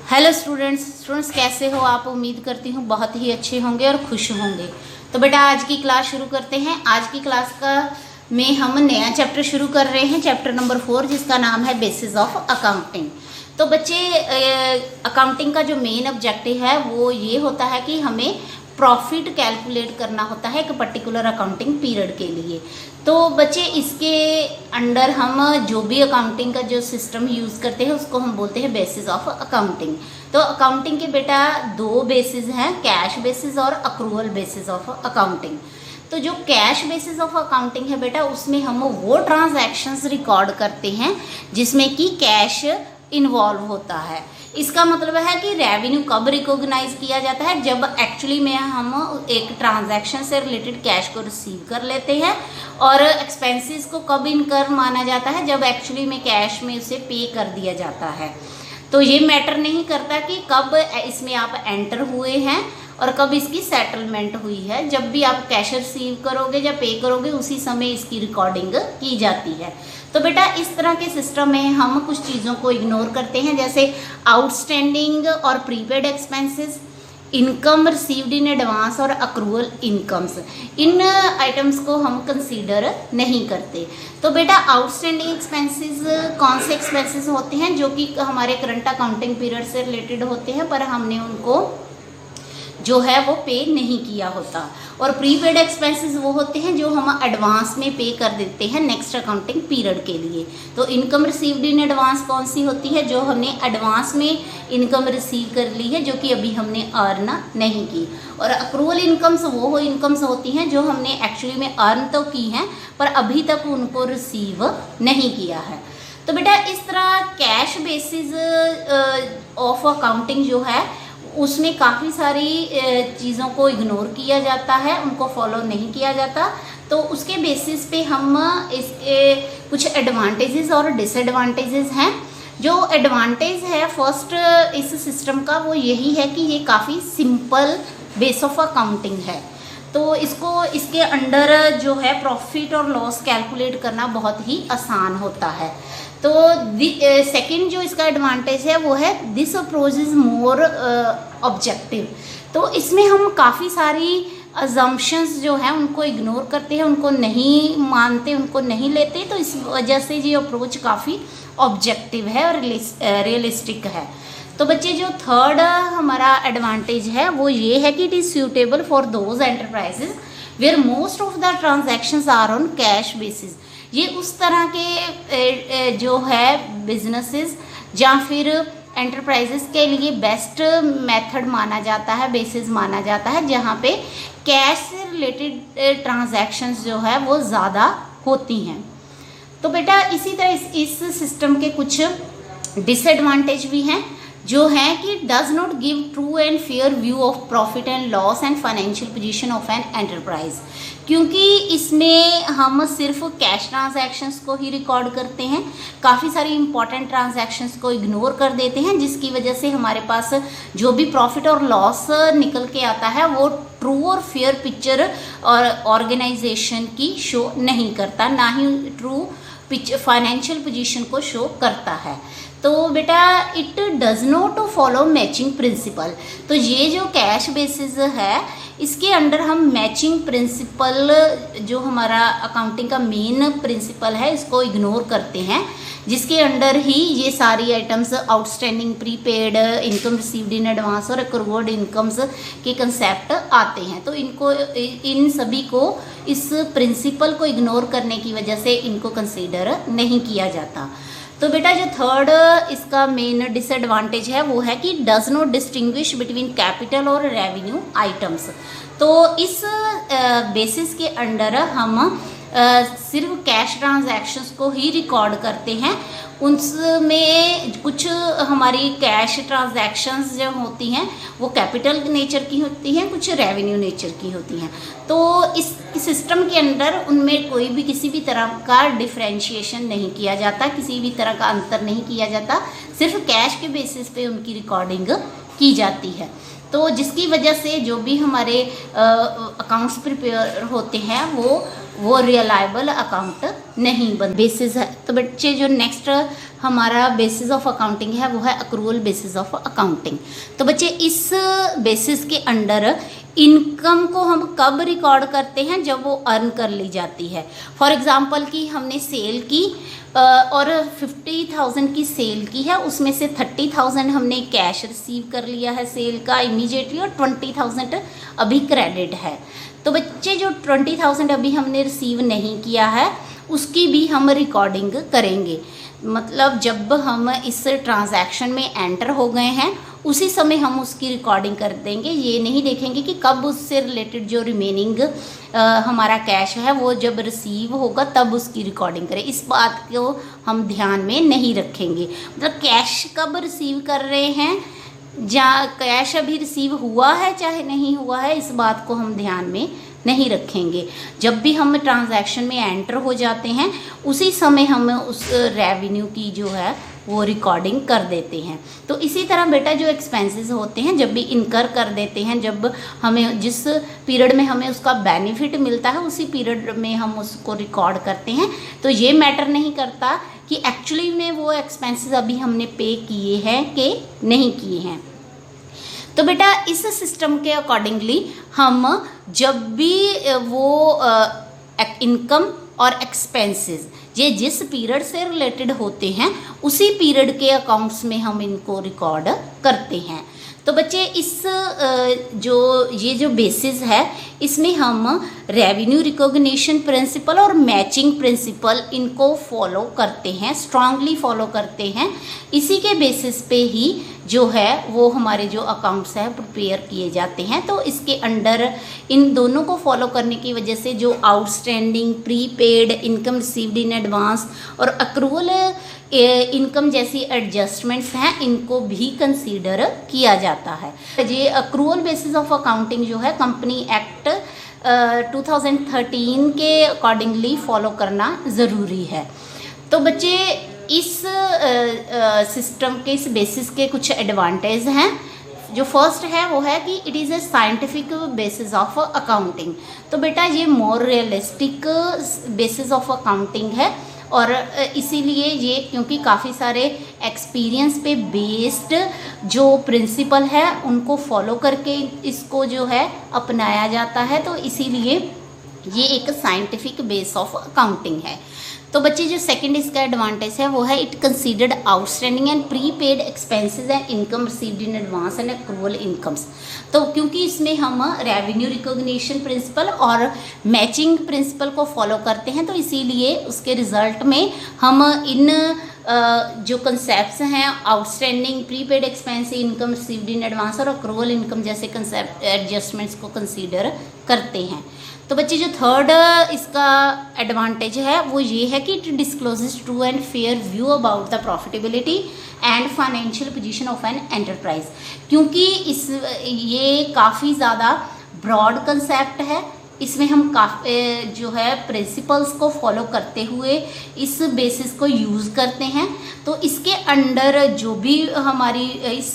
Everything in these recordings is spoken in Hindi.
हेलो स्टूडेंट्स कैसे हो आप। उम्मीद करती हूँ बहुत ही अच्छे होंगे और खुश होंगे। तो बेटा आज की क्लास शुरू करते हैं। आज की क्लास का में हम नया चैप्टर शुरू कर रहे हैं, चैप्टर नंबर 4, जिसका नाम है बेसिस ऑफ अकाउंटिंग। तो बच्चे अकाउंटिंग का जो मेन ऑब्जेक्टिव है वो ये होता है कि हमें प्रॉफिट कैलकुलेट करना होता है एक पर्टिकुलर अकाउंटिंग पीरियड के लिए। तो बच्चे इसके अंडर हम जो भी अकाउंटिंग का जो सिस्टम यूज़ करते हैं उसको हम बोलते हैं बेसिस ऑफ अकाउंटिंग। तो अकाउंटिंग के बेटा दो बेसिस हैं, कैश बेसिस और अक्रूवल बेसिस ऑफ अकाउंटिंग। तो जो कैश बेसिस ऑफ अकाउंटिंग है बेटा, उसमें हम वो ट्रांजैक्शंस रिकॉर्ड करते हैं जिसमें कि कैश इन्वॉल्व होता है। इसका मतलब है कि रेवेन्यू कब रिकॉग्नाइज किया जाता है, जब एक्चुअली में हम एक ट्रांजैक्शन से रिलेटेड कैश को रिसीव कर लेते हैं। और एक्सपेंसेस को कब इनकर माना जाता है, जब एक्चुअली में कैश में उसे पे कर दिया जाता है। तो ये मैटर नहीं करता कि कब इसमें आप एंटर हुए हैं और कब इसकी सेटलमेंट हुई है। जब भी आप कैश रिसीव करोगे या पे करोगे उसी समय इसकी रिकॉर्डिंग की जाती है। तो बेटा इस तरह के सिस्टम में हम कुछ चीज़ों को इग्नोर करते हैं, जैसे आउटस्टैंडिंग और prepaid expenses, income received in advance और अक्रूवल इनकम्स। इन आइटम्स को हम कंसीडर नहीं करते। तो बेटा आउटस्टैंडिंग एक्सपेंसेस कौन से एक्सपेंसेस होते हैं जो कि हमारे करंट अकाउंटिंग पीरियड से रिलेटेड होते हैं पर हमने उनको जो है वो पे नहीं किया होता। और प्रीपेड एक्सपेंसेस वो होते हैं जो हम एडवांस में पे कर देते हैं नेक्स्ट अकाउंटिंग पीरियड के लिए। तो इनकम रिसीव्ड इन एडवांस कौन सी होती है, जो हमने एडवांस में इनकम रिसीव कर ली है जो कि अभी हमने अर्न नहीं की। और अक्रूवल इनकम्स वो इनकम्स होती हैं जो हमने एक्चुअली में अर्न तो की हैं पर अभी तक उनको रिसीव नहीं किया है। तो बेटा इस तरह कैश बेसिस ऑफ अकाउंटिंग जो है उसमें काफ़ी सारी चीज़ों को इग्नोर किया जाता है, उनको फॉलो नहीं किया जाता। तो उसके बेसिस पे हम इसके कुछ एडवांटेजेस और डिसएडवांटेजेस हैं। जो एडवांटेज है फर्स्ट इस सिस्टम का वो यही है कि ये काफ़ी सिंपल बेस ऑफ अकाउंटिंग है। तो इसके अंडर जो है प्रॉफिट और लॉस कैलकुलेट करना बहुत ही आसान होता है। तो सेकंड जो इसका एडवांटेज है वो है this approach is more objective. तो इसमें हम काफ़ी सारी अजम्पशंस जो हैं उनको इग्नोर करते हैं, उनको नहीं मानते, उनको नहीं लेते। तो इस वजह से ये अप्रोच काफ़ी ऑब्जेक्टिव है और रियलिस्टिक है। तो बच्चे जो थर्ड हमारा एडवांटेज है वो ये है कि it is suitable for those enterprises where most of the transactions are on cash basis. ये उस तरह के जो है बिजनेसेस या फिर एंटरप्राइजेस के लिए बेस्ट मेथड माना जाता है, बेसिस माना जाता है, जहाँ पे कैश से रिलेटेड ट्रांजैक्शंस जो है वो ज़्यादा होती हैं। तो बेटा इसी तरह इस सिस्टम के कुछ डिसएडवांटेज भी हैं जो है कि does not give true and fair view of profit and loss and financial position of an enterprise. क्योंकि इसमें हम सिर्फ कैश ट्रांजैक्शंस को ही रिकॉर्ड करते हैं, काफ़ी सारी इंपॉर्टेंट ट्रांजैक्शंस को इग्नोर कर देते हैं, जिसकी वजह से हमारे पास जो भी प्रॉफिट और लॉस निकल के आता है वो ट्रू और फेयर पिक्चर और ऑर्गेनाइजेशन की शो नहीं करता, ना ही ट्रू फाइनेंशियल पोजीशन को शो करता है। तो बेटा it does not follow matching principal. तो ये जो कैश बेसिस है इसके अंडर हम मैचिंग प्रिंसिपल जो हमारा अकाउंटिंग का मेन प्रिंसिपल है इसको इग्नोर करते हैं, जिसके अंडर ही ये सारी items outstanding, prepaid, income received in advance और अक्रूवल इनकम्स के कंसेप्ट आते हैं। तो इन सभी को इस प्रिंसिपल को इग्नोर करने की वजह से इनको कंसीडर नहीं किया जाता। तो बेटा जो थर्ड इसका मेन डिसएडवांटेज है वो है कि does not distinguish between capital और रेवेन्यू आइटम्स। तो इस बेसिस के अंडर हम सिर्फ कैश ट्रांजैक्शंस को ही रिकॉर्ड करते हैं। उनमें कुछ हमारी कैश ट्रांजैक्शंस जो होती हैं वो कैपिटल नेचर की होती हैं, कुछ रेवेन्यू नेचर की होती हैं। तो इस सिस्टम के अंदर उनमें कोई भी किसी भी तरह का डिफरेंशिएशन नहीं किया जाता, किसी भी तरह का अंतर नहीं किया जाता, सिर्फ कैश के बेसिस पे उनकी रिकॉर्डिंग की जाती है। तो जिसकी वजह से जो भी हमारे अकाउंट्स प्रिपेयर होते हैं वो वो रियलाइबल अकाउंट नहीं बन बेसिस है। तो बच्चे जो नेक्स्ट हमारा बेसिस ऑफ अकाउंटिंग है वो है अक्रूवल बेसिस ऑफ अकाउंटिंग। तो बच्चे इस बेसिस के अंडर इनकम को हम कब रिकॉर्ड करते हैं, जब वो अर्न कर ली जाती है। फॉर एग्जांपल कि हमने सेल की और 50,000 की सेल की है, उसमें से 30,000 हमने कैश रिसीव कर लिया है सेल का इमीडिएटली और 20,000 अभी क्रेडिट है। तो बच्चे जो 20,000 अभी हमने रिसीव नहीं किया है उसकी भी हम रिकॉर्डिंग करेंगे। मतलब जब हम इस ट्रांजैक्शन में एंटर हो गए हैं उसी समय हम उसकी रिकॉर्डिंग कर देंगे। ये नहीं देखेंगे कि कब उससे रिलेटेड जो रिमेनिंग हमारा कैश है वो जब रिसीव होगा तब उसकी रिकॉर्डिंग करें, इस बात को हम ध्यान में नहीं रखेंगे। मतलब कैश कब रिसीव कर रहे हैं, जहाँ कैश अभी रिसीव हुआ है चाहे नहीं हुआ है, इस बात को हम ध्यान में नहीं रखेंगे। जब भी हम ट्रांजैक्शन में एंटर हो जाते हैं उसी समय हम उस रेवेन्यू की जो है वो रिकॉर्डिंग कर देते हैं। तो इसी तरह बेटा जो एक्सपेंसेस होते हैं जब भी इनकर कर देते हैं, जब हमें जिस पीरियड में हमें उसका बेनिफिट मिलता है उसी पीरियड में हम उसको रिकॉर्ड करते हैं। तो ये मैटर नहीं करता कि एक्चुअली में वो एक्सपेंसेस अभी हमने पे किए हैं कि नहीं किए हैं। तो बेटा इस सिस्टम के अकॉर्डिंगली हम जब भी वो इनकम और एक्सपेंसेस ये जिस पीरियड से रिलेटेड होते हैं उसी पीरियड के अकाउंट्स में हम इनको रिकॉर्ड करते हैं। तो बच्चे इस जो बेसिस है इसमें हम रेवेन्यू रिकॉग्निशन प्रिंसिपल और मैचिंग प्रिंसिपल इनको फॉलो करते हैं, स्ट्रांगली फॉलो करते हैं। इसी के बेसिस पे ही जो है वो हमारे जो अकाउंट्स हैं प्रिपेयर किए जाते हैं। तो इसके अंडर इन दोनों को फॉलो करने की वजह से जो outstanding, prepaid, income received in advance और अक्रूवल इनकम जैसी एडजस्टमेंट्स हैं इनको भी कंसीडर किया जाता है। ये अक्रूवल बेसिस ऑफ अकाउंटिंग जो है कंपनी एक्ट 2013 के अकॉर्डिंगली फॉलो करना ज़रूरी है। तो बच्चे इस सिस्टम के इस बेसिस के कुछ एडवांटेज हैं। जो फर्स्ट है वो है कि it is a scientific basis of accounting. तो बेटा ये more realistic basis of accounting है और इसीलिए ये क्योंकि काफ़ी सारे एक्सपीरियंस पे बेस्ड जो प्रिंसिपल है उनको फॉलो करके इसको जो है अपनाया जाता है, तो इसीलिए ये एक साइंटिफिक बेस ऑफ अकाउंटिंग है। तो बच्चे जो सेकंड इसका एडवांटेज है वो है it considered outstanding and prepaid expenses and income received in advance and accrual incomes. तो क्योंकि इसमें हम रेवेन्यू रिकॉग्निशन प्रिंसिपल और मैचिंग प्रिंसिपल को फॉलो करते हैं, तो इसीलिए उसके रिजल्ट में हम इन जो कंसेप्ट्स हैं outstanding, prepaid expense, income received in advance और अक्रूवल इनकम जैसे कंसेप्ट एडजस्टमेंट्स को कंसीडर करते हैं। तो बच्चे जो थर्ड इसका एडवांटेज है वो ये है कि it discloses true and fair view about the profitability and financial position of an enterprise. क्योंकि ये काफ़ी ज़्यादा ब्रॉड कंसेप्ट है, इसमें हम काफ़ी जो है प्रिंसिपल्स को फॉलो करते हुए इस बेसिस को यूज़ करते हैं। तो इसके अंडर जो भी हमारी इस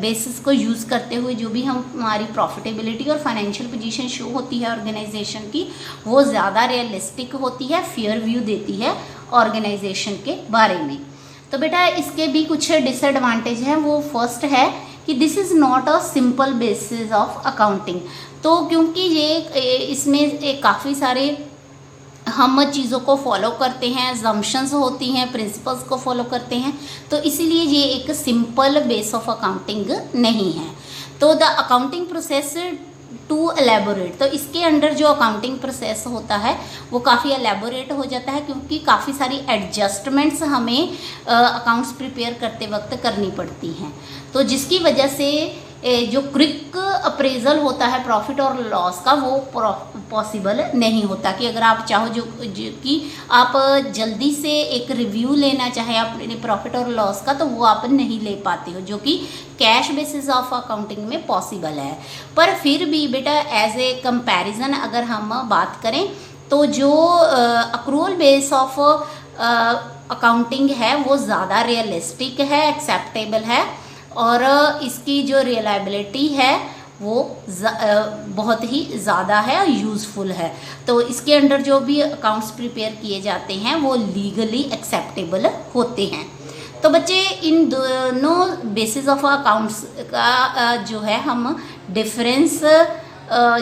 बेसिस को यूज़ करते हुए जो भी हमारी प्रॉफिटेबिलिटी और फाइनेंशियल पोजीशन शो होती है ऑर्गेनाइजेशन की, वो ज़्यादा रियलिस्टिक होती है, फेयर व्यू देती है ऑर्गेनाइजेशन के बारे में। तो बेटा इसके भी कुछ डिसएडवांटेज हैं। वो फर्स्ट है कि this is not a simple basis of accounting. तो क्योंकि ये इसमें काफ़ी सारे हम चीज़ों को फॉलो करते हैं, अजम्पशंस होती हैं, प्रिंसिपल्स को फॉलो करते हैं, तो इसीलिए ये एक सिंपल बेस ऑफ अकाउंटिंग नहीं है। तो the accounting process to elaborate, तो इसके अंडर जो अकाउंटिंग प्रोसेस होता है वो काफ़ी एलेबोरेट हो जाता है क्योंकि काफ़ी सारी एडजस्टमेंट्स हमें अकाउंट्स प्रिपेयर करते वक्त करनी पड़ती हैं। तो जिसकी वजह से जो क्विक अप्रेजल होता है प्रॉफिट और लॉस का वो पॉसिबल नहीं होता कि अगर आप चाहो जो कि आप जल्दी से एक रिव्यू लेना चाहे अपने प्रॉफिट और लॉस का, तो वो आप नहीं ले पाते हो, जो कि कैश बेसिस ऑफ अकाउंटिंग में पॉसिबल है। पर फिर भी बेटा एज ए कंपैरिजन अगर हम बात करें तो जो अक्रूवल बेस ऑफ अकाउंटिंग है वो ज़्यादा रियलिस्टिक है, एक्सेप्टेबल है और इसकी जो रियलाइबिलिटी है वो बहुत ही ज़्यादा है और यूज़फुल है। तो इसके अंडर जो भी अकाउंट्स प्रिपेयर किए जाते हैं वो लीगली एक्सेप्टेबल होते हैं। तो बच्चे इन दोनों बेसिस ऑफ अकाउंट्स का जो है हम डिफरेंस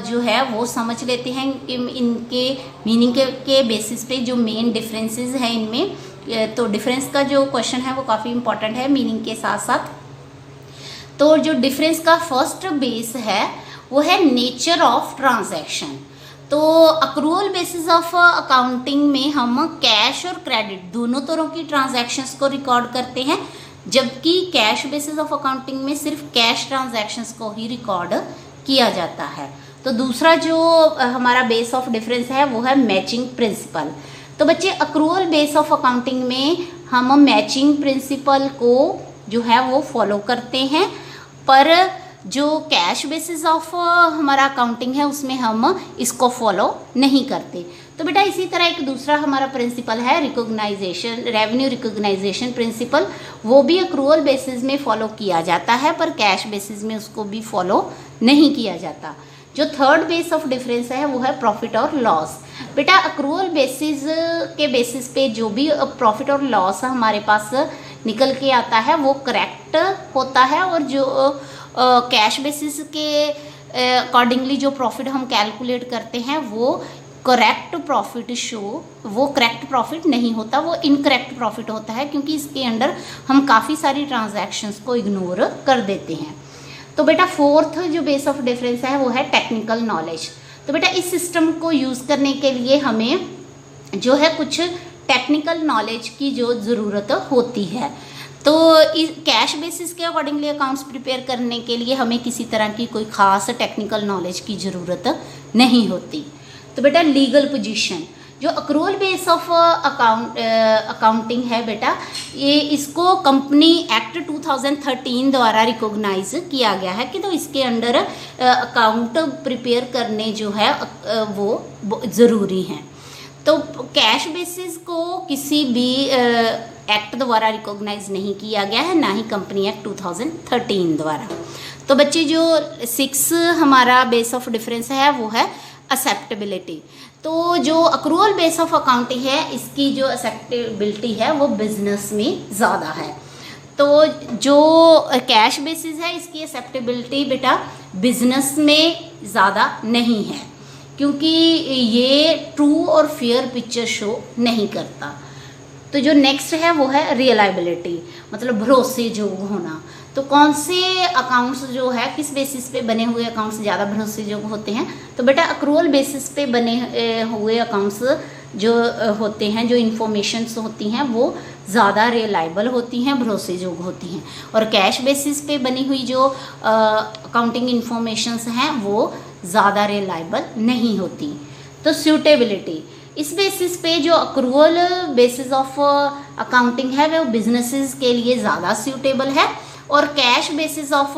जो है वो समझ लेते हैं कि इनके मीनिंग के बेसिस पे जो मेन डिफरेंसेस हैं इनमें। तो डिफरेंस का जो क्वेश्चन है वो काफ़ी इंपॉर्टेंट है मीनिंग के साथ साथ। तो जो डिफरेंस का फर्स्ट बेस है वो है नेचर ऑफ ट्रांजैक्शन। तो अक्रूवल बेसिस ऑफ अकाउंटिंग में हम कैश और क्रेडिट दोनों तरह की ट्रांजैक्शंस को रिकॉर्ड करते हैं, जबकि कैश बेसिस ऑफ अकाउंटिंग में सिर्फ कैश ट्रांजैक्शंस को ही रिकॉर्ड किया जाता है। तो दूसरा जो हमारा बेस ऑफ डिफरेंस है वो है मैचिंग प्रिंसिपल। तो बच्चे अक्रूवल बेस ऑफ अकाउंटिंग में हम मैचिंग प्रिंसिपल को जो है वो फॉलो करते हैं, पर जो कैश बेसिस ऑफ हमारा अकाउंटिंग है उसमें हम इसको फॉलो नहीं करते। तो बेटा इसी तरह एक दूसरा हमारा प्रिंसिपल है रिकॉग्नाइजेशन, रेवेन्यू रिकॉग्नाइजेशन प्रिंसिपल। वो भी अक्रूवल बेसिस में फॉलो किया जाता है, पर कैश बेसिस में उसको भी फॉलो नहीं किया जाता। जो थर्ड बेस ऑफ डिफरेंस है वो है प्रॉफिट और लॉस। बेटा अक्रूवल बेसिस के बेसिस पे जो भी प्रॉफिट और लॉस हमारे पास निकल के आता है वो करेक्ट होता है, और जो कैश बेसिस के अकॉर्डिंगली जो प्रॉफिट हम कैलकुलेट करते हैं वो करेक्ट प्रॉफिट नहीं होता, वो इनकरेक्ट प्रॉफिट होता है, क्योंकि इसके अंडर हम काफ़ी सारी ट्रांजैक्शंस को इग्नोर कर देते हैं। तो बेटा फोर्थ जो बेस ऑफ डिफरेंस है वो है टेक्निकल नॉलेज। तो बेटा इस सिस्टम को यूज़ करने के लिए हमें जो है कुछ टेक्निकल नॉलेज की जो ज़रूरत होती है। तो इस कैश बेसिस के अकॉर्डिंगली अकाउंट्स प्रिपेयर करने के लिए हमें किसी तरह की कोई ख़ास टेक्निकल नॉलेज की ज़रूरत नहीं होती। तो बेटा लीगल पोजीशन, जो अक्रूवल बेस ऑफ अकाउंटिंग है बेटा, ये इसको कंपनी एक्ट 2013 द्वारा रिकॉग्नाइज किया गया है कि तो इसके अंडर अकाउंट प्रिपेयर करने जो है वो ज़रूरी हैं। तो कैश बेसिस को किसी भी एक्ट द्वारा रिकॉग्नाइज नहीं किया गया है, ना ही कंपनी एक्ट 2013 द्वारा। तो बच्चे जो 6 हमारा बेस ऑफ डिफरेंस है वो है एक्सेप्टेबिलिटी। तो जो अक्रूवल बेस ऑफ अकाउंटिंग है इसकी जो एक्सेप्टेबिलिटी है वो बिजनेस में ज़्यादा है। तो जो कैश बेसिस है इसकी एक्सेप्टेबिलिटी बेटा बिजनेस में ज़्यादा नहीं है, क्योंकि ये ट्रू और फेयर पिक्चर शो नहीं करता। तो जो नेक्स्ट है वो है रियलाइबिलिटी, मतलब भरोसेयोग्य होना। तो कौन से अकाउंट्स जो है किस बेसिस पे बने हुए अकाउंट्स ज़्यादा भरोसेयोग्य होते हैं? तो बेटा अक्रूवल बेसिस पे बने हुए अकाउंट्स जो होते हैं, जो इन्फॉर्मेशंस होती हैं वो ज़्यादा रियलाइबल होती हैं, भरोसेयोग्य होती हैं। और कैश बेसिस पे बनी हुई जो अकाउंटिंग इन्फॉर्मेशंस हैं वो ज़्यादा रियलाइबल नहीं होती। तो सूटेबिलिटी, इस बेसिस पे जो अक्रूवल बेसिस ऑफ अकाउंटिंग है वो बिजनेसेस के लिए ज़्यादा सूटेबल है, और कैश बेसिस ऑफ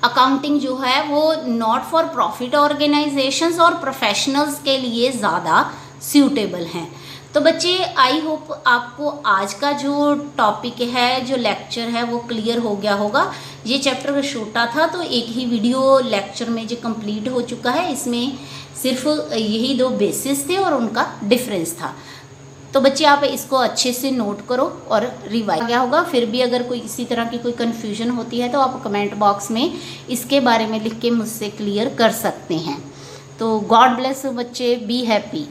अकाउंटिंग जो है वो नॉट फॉर प्रॉफिट ऑर्गेनाइजेशंस और प्रोफेशनल्स के लिए ज़्यादा सूटेबल हैं। तो बच्चे आई होप आपको आज का जो टॉपिक है, जो लेक्चर है वो क्लियर हो गया होगा। ये चैप्टर छोटा था तो एक ही वीडियो लेक्चर में जो कंप्लीट हो चुका है, इसमें सिर्फ यही 2 बेसिस थे और उनका डिफरेंस था। तो बच्चे आप इसको अच्छे से नोट करो और रिवाइज किया होगा। फिर भी अगर कोई इसी तरह की कोई कन्फ्यूजन होती है तो आप कमेंट बॉक्स में इसके बारे में लिख के मुझसे क्लियर कर सकते हैं। तो गॉड ब्लेस बच्चे, बी हैप्पी।